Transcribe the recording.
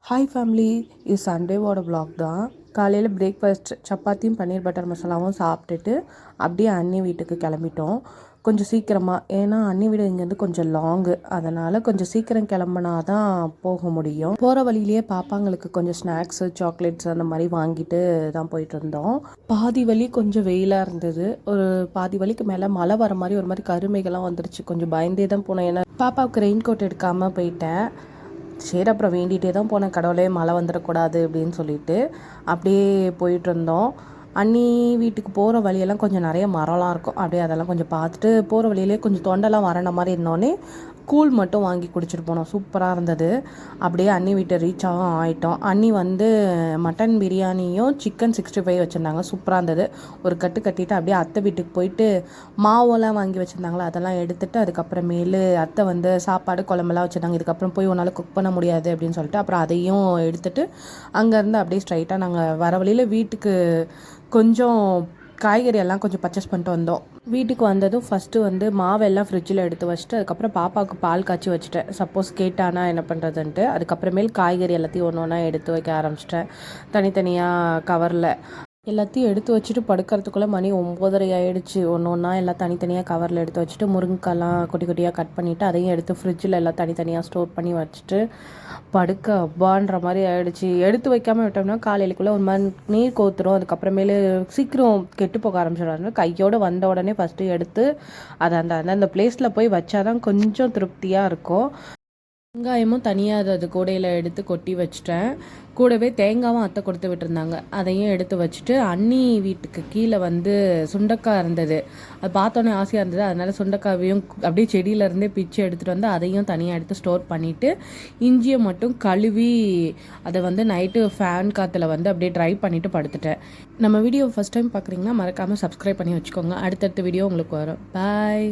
Hi family, இது சண்டேவோட vlog தான். காலையில் பிரேக்ஃபாஸ்ட் சப்பாத்தியும் பன்னீர் பட்டர் மசாலாவும் சாப்பிட்டுட்டு அப்படியே அண்ணி வீட்டுக்கு கிளம்பிட்டோம். கொஞ்சம் சீக்கிரமாக, ஏன்னா அண்ணி வீடு இங்கேருந்து கொஞ்சம் லாங்கு, அதனால் கொஞ்சம் சீக்கிரம் கிளம்புனா தான் போக முடியும். போகிற வழியிலேயே பாப்பாங்களுக்கு கொஞ்சம் ஸ்நாக்ஸு சாக்லேட்ஸ் அந்த மாதிரி வாங்கிட்டு தான் போயிட்டு இருந்தோம். பாதி வழி கொஞ்சம் வெயிலாக இருந்தது. ஒரு பாதி வழிக்கு மேலே மழை வர மாதிரி ஒரு மாதிரி கருமைகள்லாம் வந்துருச்சு. கொஞ்சம் பயந்தே தான் போனேன், ஏன்னா பாப்பாவுக்கு ரெயின் கோட் எடுக்காமல் போயிட்டேன். சரி, அப்புறம் வேண்டிகிட்டே தான் போனேன், கடவுளே மழை வந்துடக்கூடாது அப்படின்னு சொல்லிட்டு அப்படியே போயிட்டு இருந்தோம். அண்ணி வீட்டுக்கு போகிற வழியெல்லாம் கொஞ்சம் நிறைய மரம்லாம் இருக்கும். அப்படியே அதெல்லாம் கொஞ்சம் பார்த்துட்டு போகிற வழியிலே கொஞ்சம் தொண்டெல்லாம் வரண மாதிரி இருந்தோடனே கூழ் மட்டும் வாங்கி குடிச்சிட்டு போனோம். சூப்பராக இருந்தது. அப்படியே அண்ணி வீட்டை ரீச் ஆகிட்டோம். அண்ணி வந்து மட்டன் பிரியாணியும் சிக்கன் 65 வச்சுருந்தாங்க. சூப்பராக இருந்தது. ஒரு கட்டு கட்டிட்டு அப்படியே அத்தை வீட்டுக்கு போயிட்டு மாவெல்லாம் வாங்கி வச்சுருந்தாங்களா, அதெல்லாம் எடுத்துகிட்டு அதுக்கப்புறமேலு அத்தை வந்து சாப்பாடு குழம்பெல்லாம் வச்சுருந்தாங்க. இதுக்கப்புறம் போய் உன்னால் குக் பண்ண முடியாது அப்படின்னு சொல்லிட்டு அப்புறம் அதையும் எடுத்துகிட்டு அங்கேருந்து அப்படியே ஸ்ட்ரைட்டாக நாங்கள் வர வழியில் வீட்டுக்கு கொஞ்சம் காய்கறி எல்லாம் கொஞ்சம் பர்ச்சேஸ் பண்ணிட்டு வந்தோம். வீட்டுக்கு வந்ததும் ஃபஸ்ட்டு வந்து மாவெல்லாம் ஃப்ரிட்ஜில் எடுத்து வச்சுட்டு அதுக்கப்புறம் பாப்பாவுக்கு பால் காய்ச்சி வச்சுட்டேன், சப்போஸ் கேட்டானா என்ன பண்ணுறதுன்ட்டு. அதுக்கப்புறமேல் காய்கறி எல்லாத்தையும் ஒன்று ஒன்றா எடுத்து வைக்க ஆரம்பிச்சிட்டேன். தனித்தனியாக கவரில் எல்லாத்தையும் எடுத்து வச்சுட்டு படுக்கிறதுக்குள்ளே மணி 9:30 ஆகிடுச்சு. ஒன்று ஒன்றா எல்லாம் தனித்தனியாக கவரில் எடுத்து வச்சுட்டு முருங்கைக்காலாம் குட்டி குட்டியாக கட் பண்ணிவிட்டு அதையும் எடுத்து ஃப்ரிட்ஜில் எல்லாம் தனித்தனியாக ஸ்டோர் பண்ணி வச்சுட்டு படுக்க அப்பான்ற மாதிரி ஆகிடுச்சு. எடுத்து வைக்காமல் விட்டோம்னா காலையிலக்குள்ளே ஒரு மாதிரி நீர் கோத்துரும். அதுக்கப்புறமேலு சீக்கிரம் கெட்டு போக ஆரம்பிச்சிடுறாங்க. கையோடு வந்த உடனே ஃபஸ்ட்டு எடுத்து அதை அந்த பிளேஸில் போய் வச்சாதான் கொஞ்சம் திருப்தியாக இருக்கும். வெங்காயமும் தனியாக அது கூடையில் எடுத்து கொட்டி வச்சுட்டேன். கூடவே தேங்காயும் அத்தை கொடுத்து விட்டுருந்தாங்க, அதையும் எடுத்து வச்சுட்டு அண்ணி வீட்டுக்கு கீழே வந்து சுண்டக்காய் இருந்தது. அது பார்த்தோன்னே ஆசையாக இருந்தது, அதனால் சுண்டக்காவையும் அப்படியே செடியிலேருந்தே பிச்சு எடுத்துகிட்டு வந்து அதையும் தனியாக எடுத்து ஸ்டோர் பண்ணிவிட்டு இஞ்சியை மட்டும் கழுவி அதை வந்து நைட்டு ஃபேன் காற்றுல வந்து அப்படியே ட்ரை பண்ணிவிட்டு படுத்துட்டேன். நம்ம வீடியோ ஃபஸ்ட் டைம் பார்க்குறீங்கன்னா மறக்காமல் சப்ஸ்கிரைப் பண்ணி வச்சுக்கோங்க. அடுத்தடுத்த வீடியோ உங்களுக்கு வரும். பாய்.